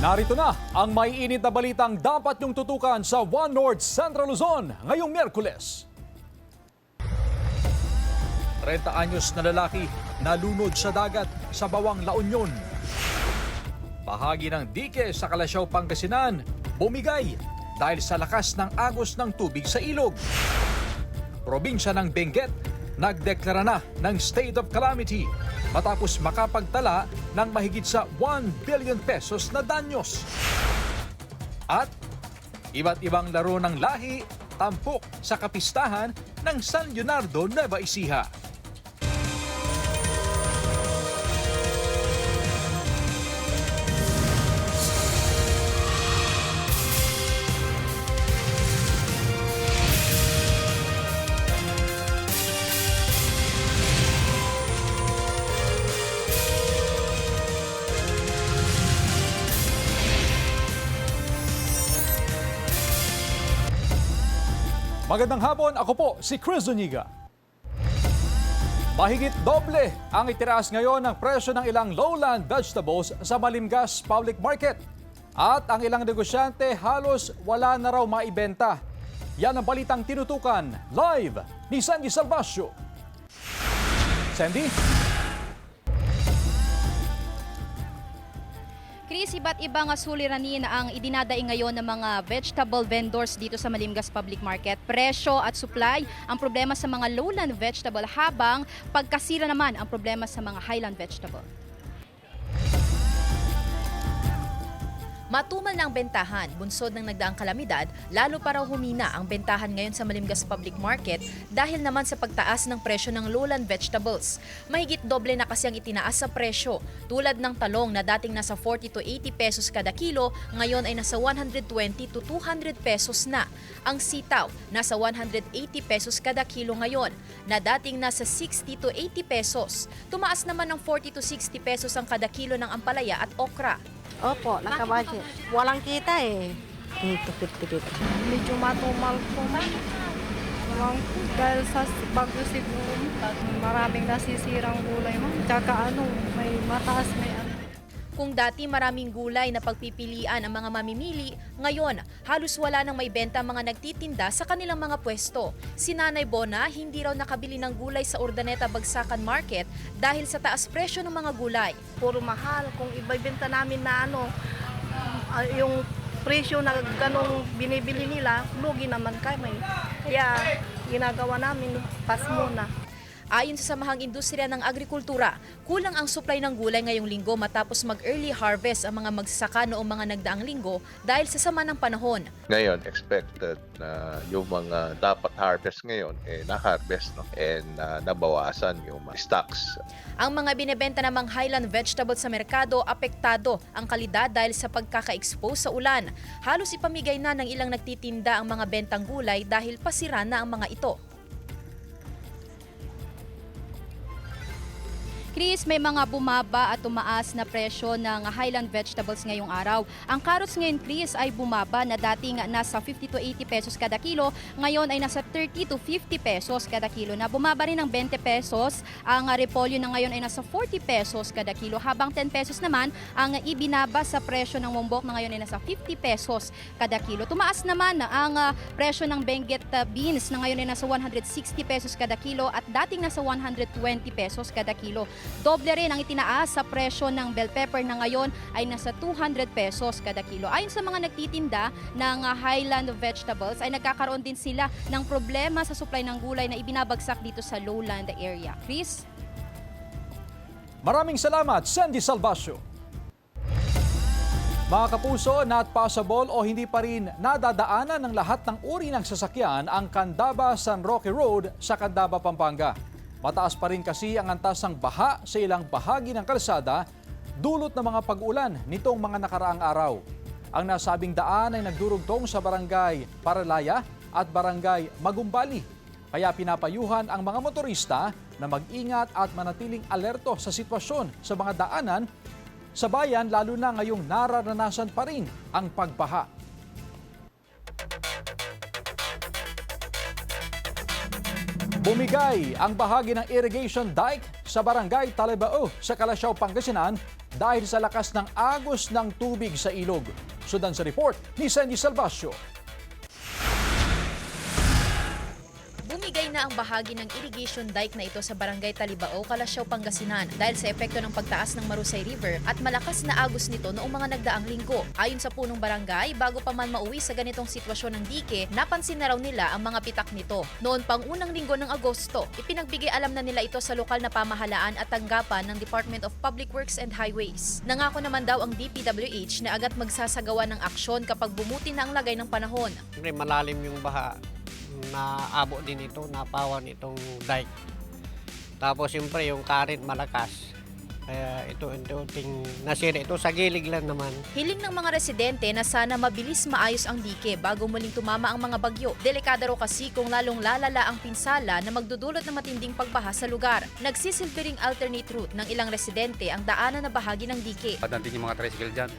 Narito na ang may init na balitang dapat niyong tutukan sa One North Central Luzon ngayong Miyerkules. 30 anyos na lalaki nalunod sa dagat sa Bawang La Union. Bahagi ng dike sa Calasiao, Pangasinan bumigay dahil sa lakas ng agos ng tubig sa ilog. Probinsya ng Benguet nagdeklara na ng state of calamity matapos makapagtala ng mahigit sa 1 billion pesos na danyos. At iba't ibang laro ng lahi tampok sa kapistahan ng San Leonardo, Nueva Ecija. Magandang hapon, ako po si Chris Zuniga. Mahigit doble ang itinaas ngayon ng presyo ng ilang lowland vegetables sa Malimgas Public Market. At ang ilang negosyante halos wala na raw maibenta. Yan ang balitang tinutukan live ni Sandy Salvacio. Sandy? Chris, iba't ibang suliranin ang idinadaing ngayon ng mga vegetable vendors dito sa Malimgas Public Market. Presyo at supply ang problema sa mga lowland vegetable habang pagkasira naman ang problema sa mga highland vegetable. Matumal na ang bentahan, bunsod ng nagdaang kalamidad, lalo para humina ang bentahan ngayon sa Malimgas Public Market dahil naman sa pagtaas ng presyo ng lowland vegetables. Mahigit doble na kasi ang itinaas sa presyo, tulad ng talong na dating nasa 40 to 80 pesos kada kilo, ngayon ay nasa 120 to 200 pesos na. Ang sitaw, nasa 180 pesos kada kilo ngayon, na dating nasa 60 to 80 pesos. Tumaas naman ng 40 to 60 pesos ang kada kilo ng ampalaya at okra. Opo, nakabudget. Walang kita eh. Tipid-tipid. Medyo matumal po man. Dahil sa bagyo siguro, maraming nasisirang gulay mo. Tsaka may mataas, may Kung dati maraming gulay na pagpipilian ang mga mamimili, ngayon halos wala nang may benta ang mga nagtitinda sa kanilang mga pwesto. Si Nanay Bona hindi raw nakabili ng gulay sa Urdaneta Bagsakan Market dahil sa taas presyo ng mga gulay. Puro mahal. Kung ibibenta namin na yung presyo na ganong binibili nila, lugi naman kami. Kaya ginagawa namin, pas muna. Ayon sa Samahang Industriya ng Agrikultura, kulang ang supply ng gulay ngayong linggo matapos mag-early harvest ang mga magsasaka noong mga nagdaang linggo dahil sa sama ng panahon. Ngayon, expected na yung mga dapat harvest ngayon, na-harvest, no? And nabawasan yung mga stocks. Ang mga binebenta namang highland vegetables sa merkado, apektado ang kalidad dahil sa pagkaka-expose sa ulan. Halos ipamigay na ng ilang nagtitinda ang mga bentang gulay dahil pasira na ang mga ito. Chris, may mga bumaba at tumaas na presyo ng highland vegetables ngayong araw. Ang carrots ngayon, Chris, ay bumaba na dating nasa 50 to 80 pesos kada kilo. Ngayon ay nasa 30 to 50 pesos kada kilo na. Bumaba rin ng 20 pesos. Ang repolyo na ngayon ay nasa 40 pesos kada kilo. Habang 10 pesos naman ang ibinaba sa presyo ng Mombok na ngayon ay nasa 50 pesos kada kilo. Tumaas naman ang presyo ng Benguet beans na ngayon ay nasa 160 pesos kada kilo at dating nasa 120 pesos kada kilo. Doble rin ang itinaas sa presyo ng bell pepper na ngayon ay nasa 200 pesos kada kilo. Ayon sa mga nagtitinda ng highland vegetables ay nagkakaroon din sila ng problema sa supply ng gulay na ibinabagsak dito sa lowland area. Chris? Maraming salamat, Sandy Salvacio. Mga kapuso, not possible o hindi pa rin nadadaanan ng lahat ng uri ng sasakyan ang Candaba-San Roque Road sa Candaba, Pampanga. Mataas pa rin kasi ang antas ng baha sa ilang bahagi ng kalsada dulot ng mga pag-ulan nitong mga nakaraang araw. Ang nasabing daan ay nagdurugtong sa barangay Paralaya at barangay Magumbali. Kaya pinapayuhan ang mga motorista na mag-ingat at manatiling alerto sa sitwasyon sa mga daanan sa bayan, lalo na ngayong nararanasan pa rin ang pagbaha. Bumigay ang bahagi ng irrigation dike sa barangay Talibao sa Calasiao, Pangasinan dahil sa lakas ng agos ng tubig sa ilog. Sundan sa report ni Sandy Salvacio. Bumigay na ang bahagi ng irrigation dike na ito sa Barangay Talibao, Calasiao, Pangasinan dahil sa epekto ng pagtaas ng Marusay River at malakas na agos nito noong mga nagdaang linggo. Ayon sa punong barangay, bago pa man mauwi sa ganitong sitwasyon ng dike, napansin na raw nila ang mga pitak nito. Noon pang unang linggo ng Agosto, ipinagbigay alam na nila ito sa lokal na pamahalaan at tanggapan ng Department of Public Works and Highways. Nangako naman daw ang DPWH na agad magsasagawa ng aksyon kapag bumuti na ang lagay ng panahon. Siyempre malalim yung baha, naabot din ito, napawan itong dike. Tapos siyempre yung current malakas. Kaya ito nasira ito sa gilid lang naman. Hiling ng mga residente na sana mabilis maayos ang dike bago muling tumama ang mga bagyo. Delikado raw kasi kung lalong lalala ang pinsala na magdudulot ng matinding pagbaha sa lugar. Nagsisilbi ring alternate route ng ilang residente ang daanan na bahagi ng dike. Pagdating yung mga tricycle dyan,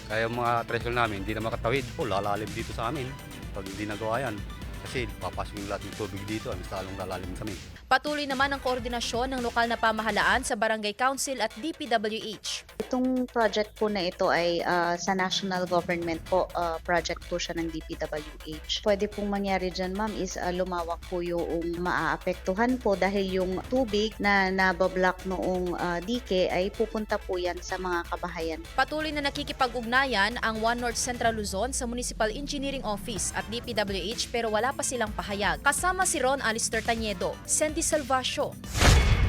kaya yung mga tricycle namin hindi na makatawid. Lalalim dito sa amin pag hindi nagawa yan. Kasi papasok yung lahat ng tubig dito, mas lalong lalalim kami. Patuloy naman ang koordinasyon ng lokal na pamahalaan sa Barangay Council at DPWH. Itong project po na ito ay sa national government po, project po siya ng DPWH. Pwede pong mangyari dyan, ma'am, is lumawak po yung maaapektuhan po dahil yung tubig na nabablock noong dike ay pupunta po yan sa mga kabahayan. Patuloy na nakikipag-ugnayan ang One North Central Luzon sa Municipal Engineering Office at DPWH pero wala pa silang pahayag. Kasama si Ron Alister Tañedo, Sandy Salvacio,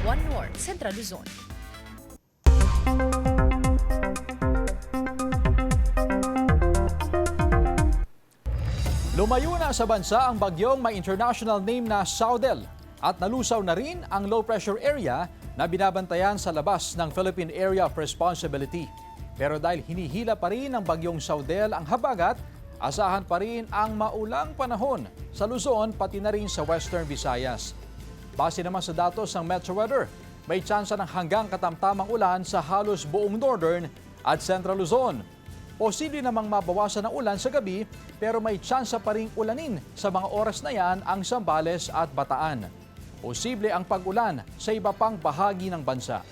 One North Central Luzon. Lumayo na sa bansa ang bagyong may international name na Saudel at nalusaw na rin ang low pressure area na binabantayan sa labas ng Philippine Area of Responsibility. Pero dahil hinihila pa rin ng bagyong Saudel ang habagat, asahan pa rin ang maulang panahon sa Luzon pati na rin sa Western Visayas. Base naman sa datos ng Metro Weather, may tsansa ng hanggang katamtamang ulan sa halos buong Northern at Central Luzon. Posible namang mabawasan ang ulan sa gabi pero may tsansa pa ring ulanin sa mga oras na yan ang Zambales at Bataan. Posible ang pag-ulan sa iba pang bahagi ng bansa.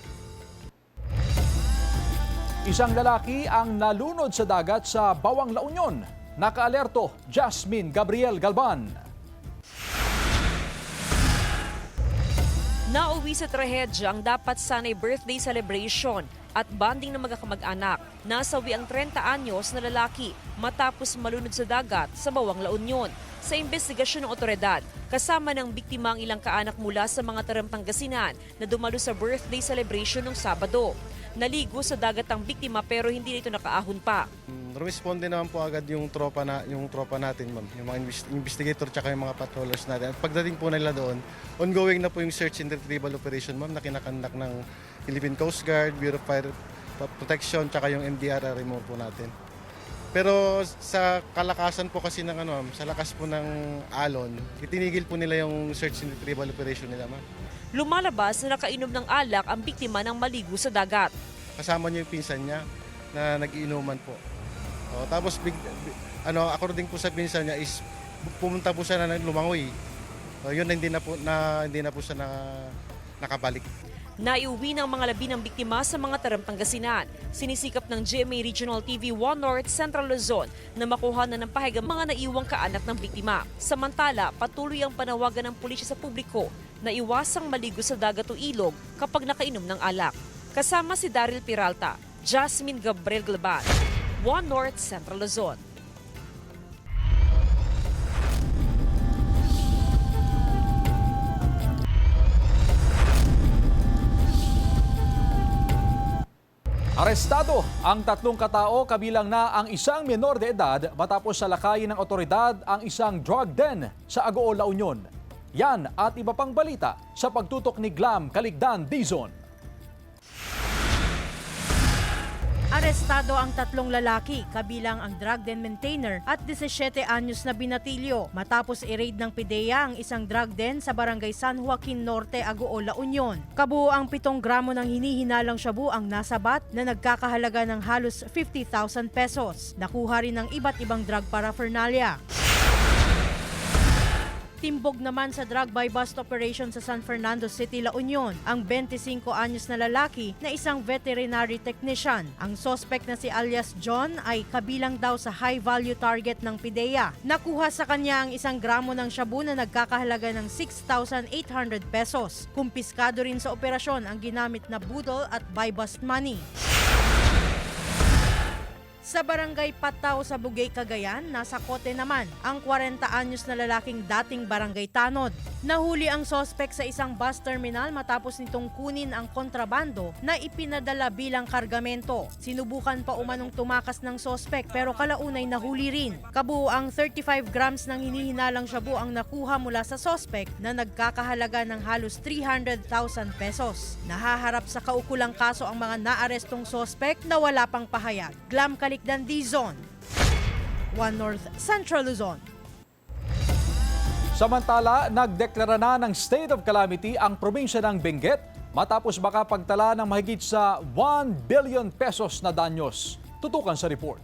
Isang lalaki ang nalunod sa dagat sa Bawang La Union. Nakaalerto, Jasmine Gabriel Galban. Nauwi sa trahedya ang dapat sana'y birthday celebration at bonding ng magkakamag-anak. Nasawi ang 30 anyos na lalaki matapos malunod sa dagat sa Bawang La Union. Sa investigasyon ng otoridad, kasama ng biktima ang ilang kaanak mula sa mga taram Pangasinan na dumalo sa birthday celebration ng Sabado. Naligo sa dagat ang biktima pero hindi nito nakaahon pa. Rumisponde naman po agad yung tropa natin, ma'am. Yung mga investigator tsaka yung mga patrollers natin. At pagdating po nila doon, ongoing na po yung search and retrieval operation, ma'am, na kinakandak ng Philippine Coast Guard, Bureau of Fire Protection, tsaka yung MDRRMO po natin. Pero sa kalakasan po kasi ng sa lakas po ng alon, itinigil po nila yung search and retrieval operation nila, ma'am. Lumalabas na nakainom ng alak ang biktima ng maligo sa dagat. Kasama niya yung pinsan niya na nag-iinuman po. Tapos according po sa pinsan niya is pumunta po siya na lumangoy. Yun hindi na po siya nakabalik. Naiuwi ng mga labi ng biktima sa mga taram Pangasinan. Sinisikap ng GMA Regional TV 1 North Central Luzon na makuha na ng pahayag ang mga naiwang kaanak ng biktima. Samantala, patuloy ang panawagan ng pulisya sa publiko na iwasang maligo sa dagat o ilog kapag nakainom ng alak. Kasama si Daryl Peralta, Jasmine Gabriel Galban, 1 North Central Luzon. Arestado ang 3 katao kabilang na ang isang menor de edad matapos salakayin ng otoridad ang isang drug den sa Agoo, La Union. Yan at iba pang balita sa pagtutok ni Glam Caligdan Dizon. Arestado ang 3 lalaki, kabilang ang drug den maintainer at 17 anyos na binatilyo matapos i-raid ng PIDEA ang isang drug den sa barangay San Joaquin Norte, Agoo, La Union. Kabuo ang 7 gramo ng hinihinalang shabu ang nasabat na nagkakahalaga ng halos 50,000 pesos. Nakuha rin ng iba't ibang drug paraphernalia. Timbog naman sa drug buy bust operation sa San Fernando City, La Union ang 25 anyos na lalaki na isang veterinary technician. Ang suspect na si alias John ay kabilang daw sa high-value target ng PIDEA. Nakuha sa kanya ang 1 gramo ng shabu na nagkakahalaga ng 6,800 pesos. Kumpiskado rin sa operasyon ang ginamit na budol at buy bust money. Sa barangay Pataw sa Bugay, Cagayan, nasa kote naman ang 40 anyos na lalaking dating barangay tanod. Nahuli ang sospek sa isang bus terminal matapos nitong kunin ang kontrabando na ipinadala bilang kargamento. Sinubukan pa umanong tumakas ng sospek pero kalaunay nahuli rin. Kabuuang 35 grams ng hinihinalang shabu ang nakuha mula sa sospek na nagkakahalaga ng halos 300,000 pesos. Nahaharap sa kaukulang kaso ang mga naarestong sospek na wala pang pahayag. Glam Calicdan, Dizon, One North Central Luzon. Samantala, nagdeklara na ng state of calamity ang probinsya ng Benguet matapos makapagtala ng mahigit sa 1 billion pesos na danyos. Tutukan sa report.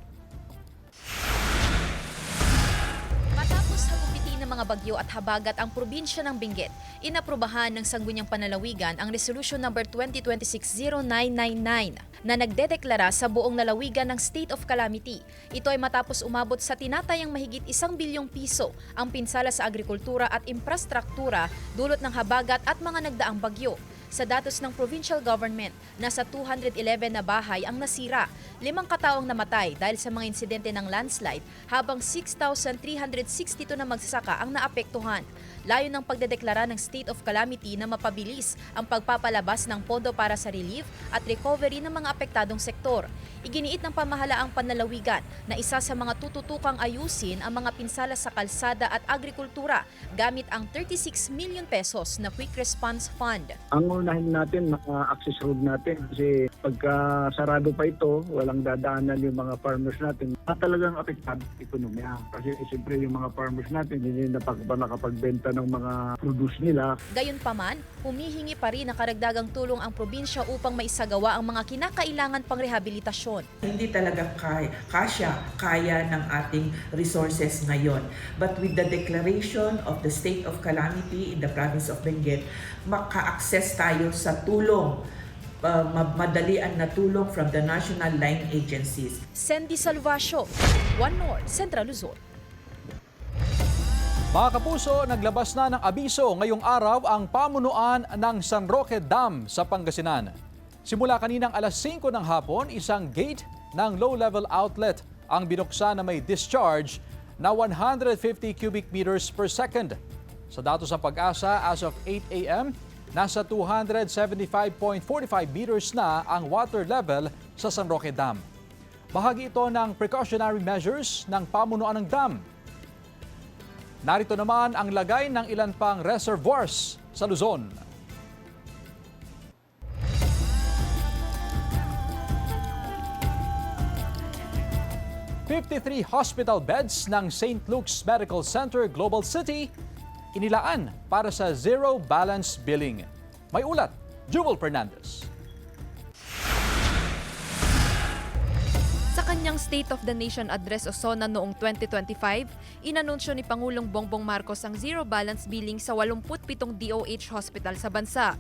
Matapos hagupitin ng mga bagyo at habagat ang probinsya ng Benguet, inaprubahan ng Sangguniang Panlalawigan ang Resolution No. 2026-0999 na nagdedeklara sa buong lalawigan ng state of calamity. Ito ay matapos umabot sa tinatayang mahigit 1 bilyong piso ang pinsala sa agrikultura at infrastruktura dulot ng habagat at mga nagdaang bagyo. Sa datos ng provincial government, nasa 211 na bahay ang nasira, 5 kataong namatay dahil sa mga insidente ng landslide, habang 6,362 na magsasaka ang naapektuhan. Layo ng pagdedeklara ng state of calamity na mapabilis ang pagpapalabas ng pondo para sa relief at recovery ng mga apektadong sektor. Iginiit ng pamahalaang panlalawigan na isa sa mga tututukang ayusin ang mga pinsala sa kalsada at agrikultura gamit ang 36 million pesos na Quick Response Fund. Ang unahin natin, access road natin kasi pagka sarado pa ito, walang dadaanan yung mga farmers natin. Talagang apektado ang ekonomiya kasi siyempre yung mga farmers natin hindi na nakapagbenta ng mga produce nila. Gayunpaman, humihingi pa rin ng karagdagang tulong ang probinsya upang maisagawa ang mga kinakailangan pang rehabilitasyon. Hindi talaga kaya ng ating resources ngayon. But with the declaration of the state of calamity in the province of Benguet, maka-access tayo sa tulong, madalian na tulong from the national line agencies. Sandy Salvacio, One North Central Luzon. Mga kapuso, naglabas na ng abiso ngayong araw ang pamunuan ng San Roque Dam sa Pangasinan. Simula kaninang alas 5 ng hapon, isang gate ng low-level outlet ang binuksan na may discharge na 150 cubic meters per second. Sa datos ng Pag-asa, as of 8 a.m., nasa 275.45 meters na ang water level sa San Roque Dam. Bahagi ito ng precautionary measures ng pamunuan ng dam. Narito naman ang lagay ng ilan pang reservoirs sa Luzon. ₱53 hospital beds ng St. Luke's Medical Center, Global City, inilaan para sa zero balance billing. May ulat, Jubal Fernandez. Sa kanyang State of the Nation Address o SONA noong 2025, inanunsyo ni Pangulong Bongbong Marcos ang zero balance billing sa 87 DOH hospital sa bansa.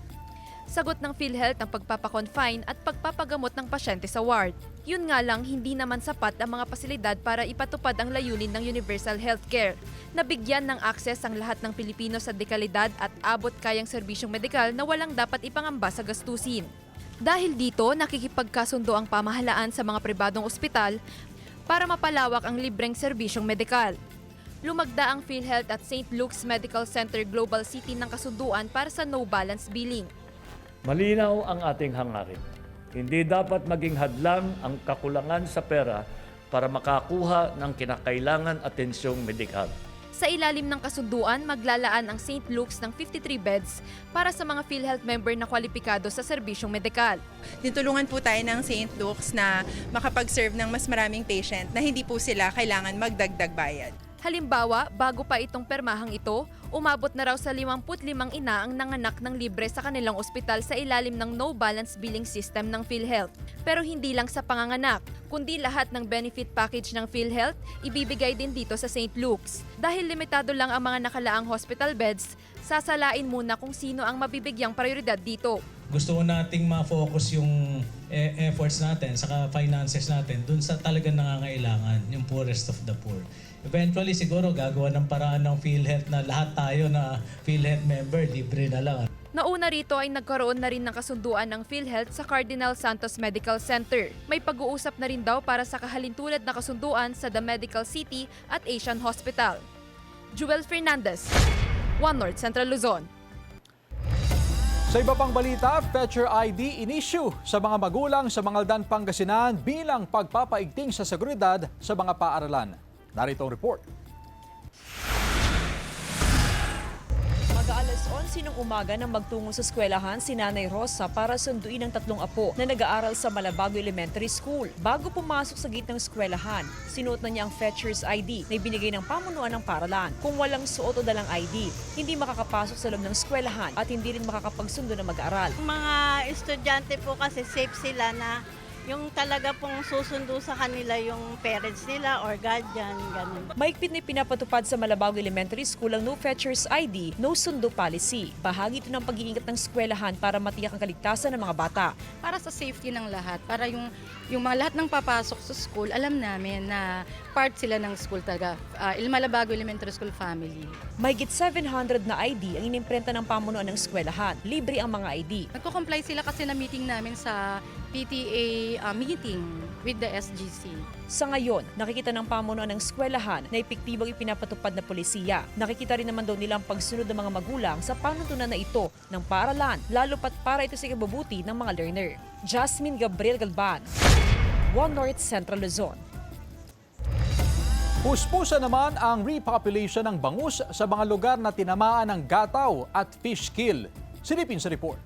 Sagot ng PhilHealth ang pagpapakonfine at pagpapagamot ng pasyente sa ward. Yun nga lang, hindi naman sapat ang mga pasilidad para ipatupad ang layunin ng universal healthcare. Nabigyan ng akses ang lahat ng Pilipino sa dekalidad at abot kayang serbisyong medikal na walang dapat ipangamba sa gastusin. Dahil dito, nakikipagkasundo ang pamahalaan sa mga pribadong ospital para mapalawak ang libreng serbisyong medikal. Lumagda ang PhilHealth at St. Luke's Medical Center Global City ng kasunduan para sa no balance billing. Malinaw ang ating hangarin. Hindi dapat maging hadlang ang kakulangan sa pera para makakuha ng kinakailangan atensyong medikal. Sa ilalim ng kasunduan, maglalaan ang St. Luke's ng 53 beds para sa mga PhilHealth member na kwalipikado sa serbisyong medikal. Ditulungan po tayo ng St. Luke's na makapag-serve ng mas maraming patient na hindi po sila kailangan magdagdag bayad. Halimbawa, bago pa itong permahang ito, Umabot na raw sa 55 ina ang nanganak ng libre sa kanilang ospital sa ilalim ng no balance billing system ng PhilHealth. Pero hindi lang sa panganganak, kundi lahat ng benefit package ng PhilHealth ibibigay din dito sa St. Luke's. Dahil limitado lang ang mga nakalaang hospital beds, sasalain muna kung sino ang mabibigyang prioridad dito. Gusto ko nating ma-focus yung efforts natin, saka finances natin dun sa talagang nangangailangan, yung poorest of the poor. Eventually siguro gagawa ng paraan ng PhilHealth na lahat tayo na PhilHealth member, libre na lang. Nauna rito ay nagkaroon na rin ng kasunduan ng PhilHealth sa Cardinal Santos Medical Center. May pag-uusap na rin daw para sa kahalintulad na kasunduan sa The Medical City at Asian Hospital. Joel Fernandez, One North Central Luzon. Sa iba pang balita, Fetcher ID in-issue sa mga magulang sa Mangaldan, Pangasinan bilang pagpapaigting sa seguridad sa mga paaralan. Narito ang report. Mag-aalas 11 ng umaga nang magtungo sa eskwelahan si Nanay Rosa para sunduin ang 3 apo na nag-aaral sa Malabago Elementary School. Bago pumasok sa gate ng eskwelahan, sinuot na niya ang Fetcher's ID na ibinigay ng pamunuan ng paaralan. Kung walang suot o dalang ID, hindi makakapasok sa loob ng eskwelahan at hindi rin makakapagsundo na mag-aaral. Mga estudyante po kasi safe sila na yung talaga pong susundo sa kanila yung parents nila or guardian, ganun. Mahigpit na pinapatupad sa Malabago Elementary School ang No Fetcher's ID, No Sundo Policy. Bahagi ito ng pag-iingat ng eskwelahan para matiyak ang kaligtasan ng mga bata. Para sa safety ng lahat, para yung mga lahat ng papasok sa school, alam namin na part sila ng school talaga, Malabago Elementary School family. Mahigit 700 na ID ang inimprenta ng pamunuan ng eskwelahan. Libre ang mga ID. Nagko-comply sila kasi na meeting namin sa PTA meeting with the SGC. Sa ngayon, nakikita ng pamunuan ng eskwelahan na epektibong ipinapatupad na polisiya. Nakikita rin naman daw nilang pagsunod ng mga magulang sa panuntunan na ito ng paaralan, lalo pat para ito sa ikabubuti ng mga learner. Jasmine Gabriel Galban, One North Central Luzon. Puspusa naman ang repopulation ng bangus sa mga lugar na tinamaan ng gataw at fish kill. Silipin sa report.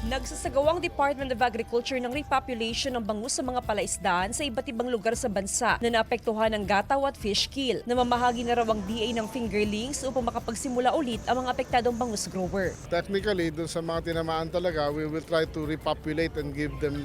Nagsasagawang Department of Agriculture ng repopulation ng bangus sa mga palaisdaan sa iba't ibang lugar sa bansa na naapektuhan ng gataw at fish kill. Namamahagi na raw ang DA ng fingerlings upang makapagsimula ulit ang mga apektadong bangus grower. Technically, dun sa mga tinamaan talaga, we will try to repopulate and give them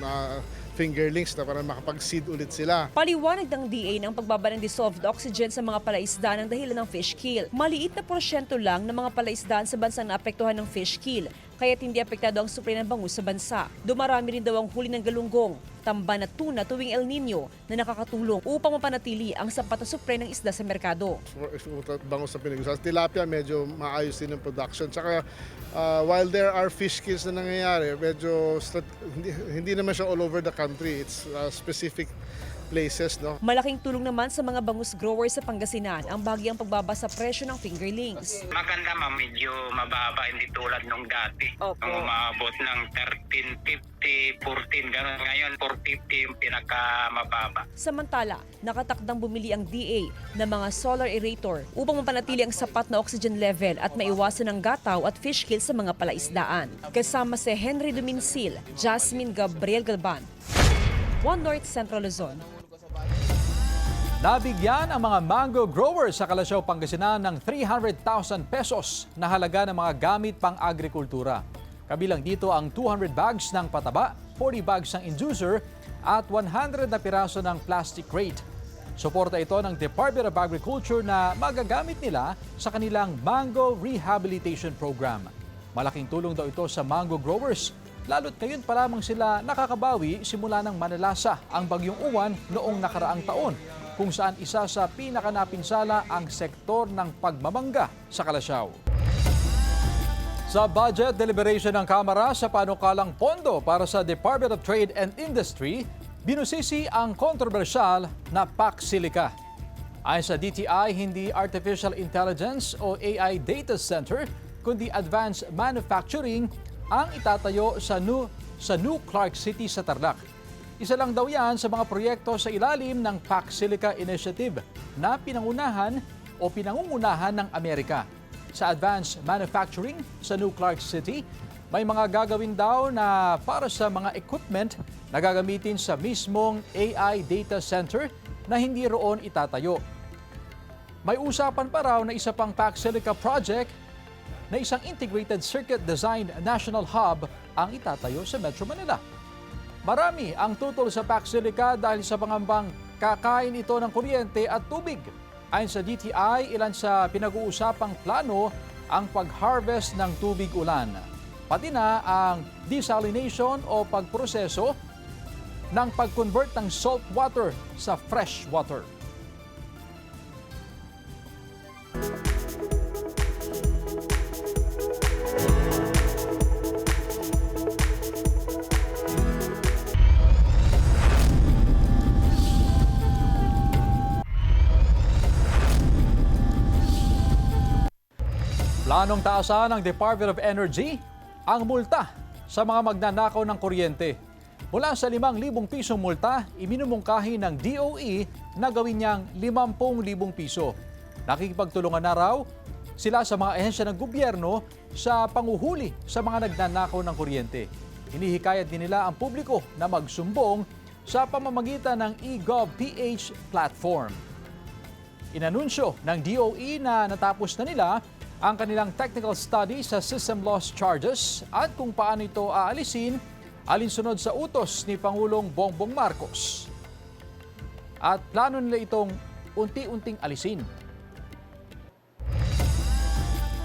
fingerlings na para makapag-seed ulit sila. Paliwanag ng DA ng pagbaba ng dissolved oxygen sa mga palaisdaan ng dahilan ng fish kill. Maliit na porsyento lang ng mga palaisdaan sa bansang naapektuhan ng fish kill, kaya't hindi apektado ang supply ng bangus sa bansa. Dumarami rin daw ang huli ng galunggong, tamban at tuna tuwing El Nino na nakakatulong upang mapanatili ang sapat na supply ng isda sa merkado. Bangus sa pinag-usapan. Tilapia medyo maayos din ang production. Tsaka while there are fish kills na nangyayari, medyo hindi naman siya all over the country. It's specific places, no? Malaking tulong naman sa mga bangus growers sa Pangasinan ang bahagyang pagbaba sa presyo ng fingerlings. Maganda ma'am, medyo mababa, hindi tulad nung dati. Nung umabot ng 13.50, 14, gano'n. Ngayon, 4.50 yung pinakamababa. Samantala, nakatakdang bumili ang DA ng mga solar aerator upang mapanatili ang sapat na oxygen level at maiwasan ang gataw at fish kill sa mga palaisdaan. Kasama si Henry Duminsil, Jasmine Gabriel Galban, One North Central Luzon. Nabigyan ang mga mango growers sa Calasiao, Pangasinan ng 300,000 pesos na halaga ng mga gamit pang-agrikultura. Kabilang dito ang 200 bags ng pataba, 40 bags ng inducer at 100 na piraso ng plastic crate. Suporta ito ng Department of Agriculture na magagamit nila sa kanilang Mango Rehabilitation Program. Malaking tulong daw ito sa mango growers, lalo't ngayon pa lamang sila nakakabawi simula ng manalasa ang bagyong uwan noong nakaraang taon, kung saan isa sa pinakanapinsala ang sektor ng pagmamangga sa Calasiao. Sa budget deliberation ng Kamara sa panukalang pondo para sa Department of Trade and Industry, binusisi ang kontrobersyal na PAC Silica. Ayon sa DTI, hindi Artificial Intelligence o AI Data Center, kundi Advanced Manufacturing ang itatayo sa New Clark City sa Tarlac. Isa lang daw yan sa mga proyekto sa ilalim ng PAC Silica Initiative na pinangungunahan ng Amerika. Sa Advanced Manufacturing sa New Clark City, may mga gagawin daw na para sa mga equipment na gagamitin sa mismong AI Data Center na hindi roon itatayo. May usapan pa raw na isa pang Pac Silica project na isang integrated circuit design national hub ang itatayo sa Metro Manila. Marami ang tutol sa Pac Silica dahil sa pangambang kakain ito ng kuryente at tubig. Ayon sa DTI, ilan sa pinag-uusapang plano ang pag-harvest ng tubig ulan. Pati na ang desalination o pagproseso ng pag-convert ng salt water sa fresh water. Planong taasan ng Department of Energy ang multa sa mga magnanakaw ng kuryente. Mula sa 5,000 pisong multa, iminumungkahi ng DOE na gawin niyang 50,000 piso. Nakikipagtulungan na raw sila sa mga ahensya ng gobyerno sa panguhuli sa mga nagnanakaw ng kuryente. Hinihikayat din nila ang publiko na magsumbong sa pamamagitan ng eGov.ph platform. Inanunsyo ng DOE na natapos na nila ang kanilang technical study sa system loss charges at kung paano ito aalisin alinsunod sa utos ni Pangulong Bongbong Marcos. At plano nila itong unti-unting alisin.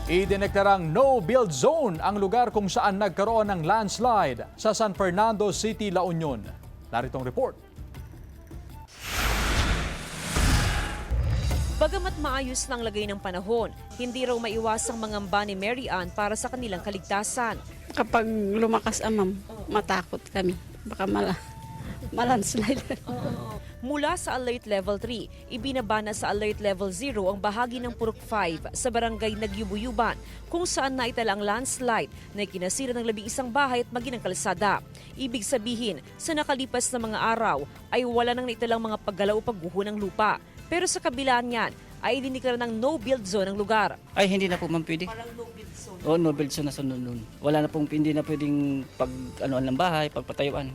Idineklarang no-build zone ang lugar kung saan nagkaroon ng landslide sa San Fernando City, La Union. Naritong report. Bagamat maayos ng lagay ng panahon, hindi raw maiwasang mangamba ni Mary Ann para sa kanilang kaligtasan. Kapag lumakas ma'am, matakot kami. Baka malandslide. Mula sa Alert Level 3, ibinaba na sa Alert Level 0 ang bahagi ng Purok 5 sa barangay Nagyubuyuban kung saan naitala ang landslide na ikinasira ng 11 bahay at maging ng kalsada. Ibig sabihin, sa nakalipas na mga araw ay wala nang naitalang mga paggalaw o pagguho ng lupa. Pero sa kabila niyan ay diniklara ng no-build zone ang lugar. Ay, hindi na po ma'am pwede. Parang no-build zone. Oo, no-build zone na sa noon. Wala na pong, hindi na pwedeng pag-anuan ng bahay, pagpatayuan.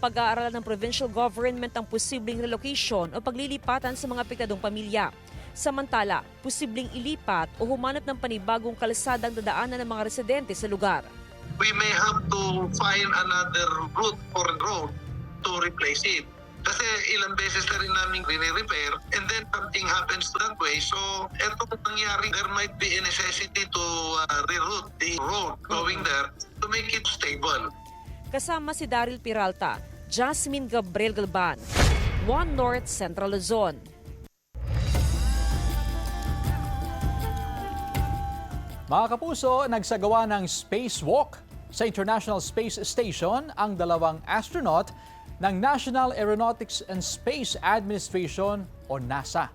Pag-aaralan ng provincial government ang posibleng relocation o paglilipatan sa mga apektadong pamilya. Samantala, posibleng ilipat o humanap ng panibagong kalsadang dadaanan ng mga residente sa lugar. We may have to find another route for road to replace it. Kasi ilang beses na rin namin rini-repair and then something happens to that way. So, eto nangyari, there might be a necessity to reroute the road going there to make it stable. Kasama si Daryl Peralta, Jasmine Gabriel Galban, One North Central Luzon. Mga kapuso, nagsagawa ng spacewalk sa International Space Station ang 2 astronaut ng National Aeronautics and Space Administration o NASA.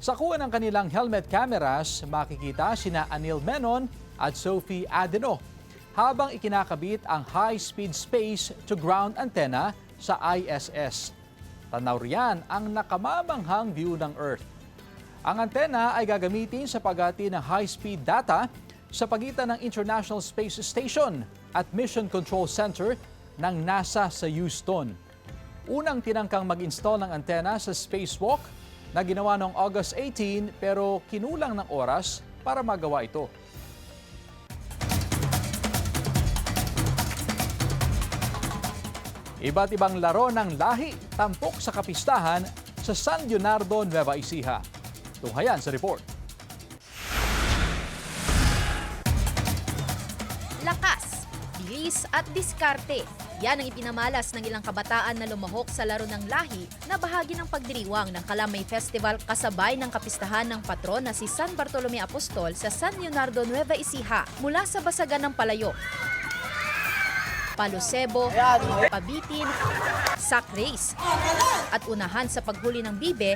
Sa kuha ng kanilang helmet cameras, makikita sina Anil Menon at Sophie Adeno habang ikinakabit ang high-speed space-to-ground antenna sa ISS. Tanaw riyan ang nakamamanghang view ng Earth. Ang antenna ay gagamitin sa paghati ng high-speed data sa pagitan ng International Space Station at Mission Control Center ng NASA sa Houston. Unang tinangkang mag-install ng antena sa spacewalk na ginawa noong August 18 pero kinulang ng oras para magawa ito. Iba't ibang laro ng lahi tampok sa kapistahan sa San Leonardo, Nueva Ecija. Tunghayan sa report. Lakas, bilis at diskarte. Yan ang ipinamalas ng ilang kabataan na lumahok sa laro ng lahi na bahagi ng pagdiriwang ng Kalamay Festival kasabay ng kapistahan ng patron na si San Bartolome Apostol sa San Leonardo, Nueva Ecija mula sa Basagan ng Palayo, Palosebo, Pabitin, sack race at unahan sa paghuli ng bibe.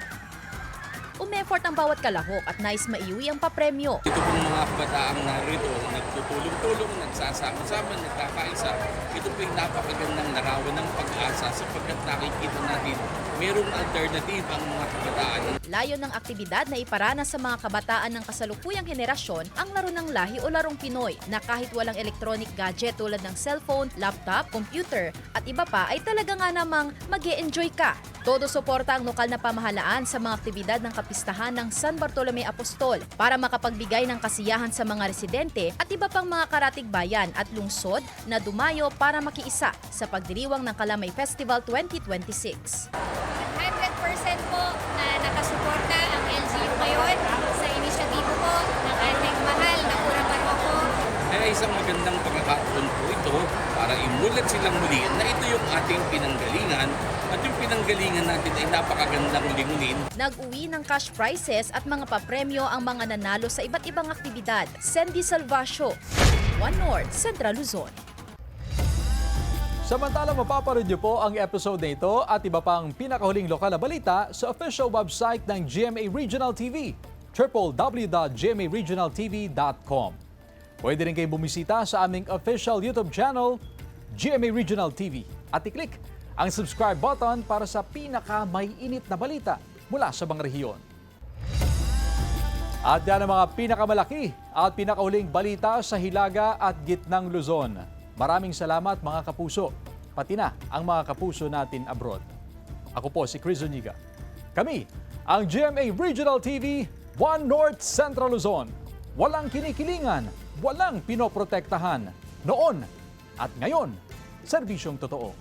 Umeffort ang bawat kalahok at nais maiuwi ang papremyo. Ito pong mga kabataang narito, nagtutulong-tulong, nagsasama-sama, nagkakaisa. Ito po yung napakagandang larawan ng pag-asa sapagkat nakikita natin merong alternative ang mga kabataan. Layo ng aktibidad na iparana sa mga kabataan ng kasalukuyang henerasyon ang laro ng lahi o larong Pinoy na kahit walang electronic gadget tulad ng cellphone, laptop, computer at iba pa ay talaga nga namang mag-e-enjoy ka. Todo suporta ang lokal na pamahalaan sa mga aktibidad ng kapistahan ng San Bartolome Apostol para makapagbigay ng kasiyahan sa mga residente at iba pang mga karatig bayan at lungsod na dumayo para makiisa sa pagdiriwang ng Kalamay Festival 2026. 100% po na nakasuporta ang LGU ngayon sa inisyatibo po ng ating mahal na Kurang Baroko. Kaya isang magandang pagkakataon po ito para imulat silang muli na ito yung ating pinanggalingan at yung pinanggalingan natin ay napakagandang lingunin. Nag-uwi ng cash prizes at mga papremyo ang mga nanalo sa iba't ibang aktibidad. Sandy Salvacio, One North, Central Luzon. Samantala, mapaparoon niyo po ang episode na ito at iba pang pinakahuling lokal na balita sa official website ng GMA Regional TV, www.gmaregionaltv.com. Pwede rin kayong bumisita sa aming official YouTube channel, GMA Regional TV, at i-click ang subscribe button para sa pinaka-maiinit na balita mula sa mga rehiyon. At yan ang mga pinakamalaki at pinakahuling balita sa Hilaga at Gitnang Luzon. Maraming salamat mga kapuso, pati na ang mga kapuso natin abroad. Ako po si Chris Zuniga. Kami, ang GMA Regional TV, One North Central Luzon. Walang kinikilingan, walang pinoprotektahan. Noon at ngayon, serbisyong totoo.